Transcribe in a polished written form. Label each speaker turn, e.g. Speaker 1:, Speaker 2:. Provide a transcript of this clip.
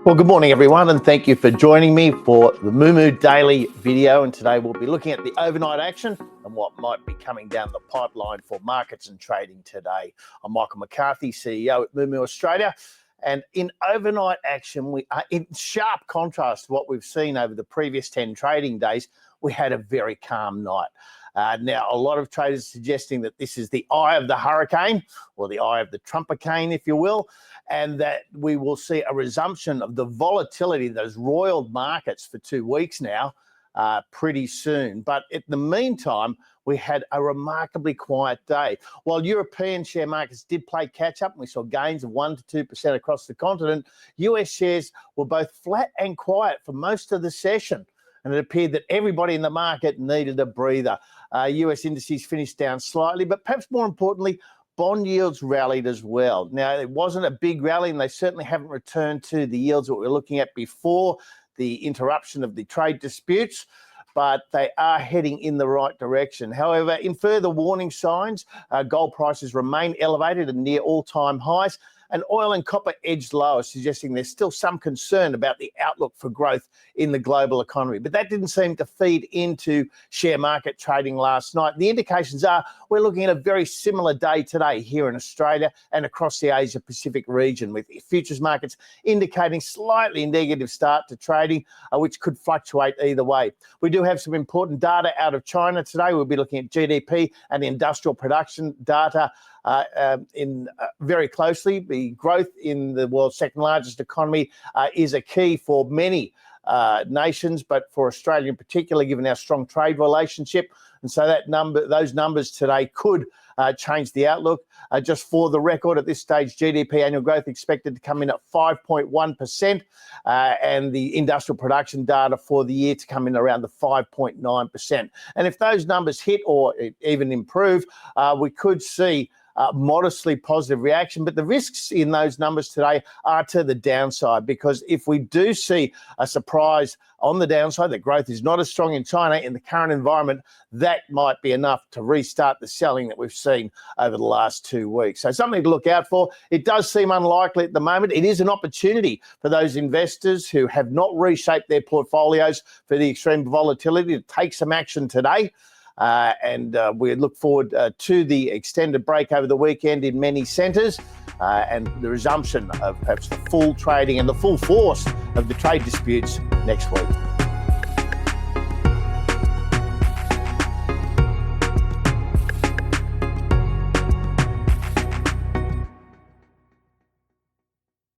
Speaker 1: Well, good morning, everyone, and thank you for joining me for the Moo Daily video. And today we'll be looking at the overnight action and what might be coming down the pipeline for markets and trading today. I'm Michael McCarthy, CEO at Moo Australia. And in overnight action, we are in sharp contrast to what we've seen over the previous 10 trading days. We had a very calm night. Now, a lot of traders suggesting that this is the eye of the hurricane, or the eye of the Trumpicane, if you will, and that we will see a resumption of the volatility that has roiled markets for 2 weeks now pretty soon. But in the meantime, we had a remarkably quiet day. While European share markets did play catch up, and we saw gains of 1 to 2% across the continent, US shares were both flat and quiet for most of the session. And it appeared that everybody in the market needed a breather. US indices finished down slightly, but perhaps more importantly, bond yields rallied as well. Now, it wasn't a big rally, and they certainly haven't returned to the yields that we were looking at before the interruption of the trade disputes, but they are heading in the right direction. However, in further warning signs, gold prices remain elevated and near all-time highs, and oil and copper edged lower, suggesting there's still some concern about the outlook for growth in the global economy. But that didn't seem to feed into share market trading last night. The indications are we're looking at a very similar day today here in Australia and across the Asia Pacific region, with futures markets indicating slightly negative start to trading, which could fluctuate either way. We do have some important data out of China today. We'll be looking at GDP and industrial production data very closely. The growth in the world's second largest economy is a key for many nations, but for Australia in particular, given our strong trade relationship. And so those numbers today could change the outlook. Just for the record, at this stage, GDP annual growth expected to come in at 5.1%, and the industrial production data for the year to come in around the 5.9%. And if those numbers hit or even improve, we could see modestly positive reaction. But the risks in those numbers today are to the downside, because if we do see a surprise on the downside that growth is not as strong in China in the current environment, that might be enough to restart the selling that we've seen over the last 2 weeks. So something to look out for. It does seem unlikely at the moment. It is an opportunity for those investors who have not reshaped their portfolios for the extreme volatility to take some action today. And we look forward to the extended break over the weekend in many centres, and the resumption of perhaps the full trading and the full force of the trade disputes next week.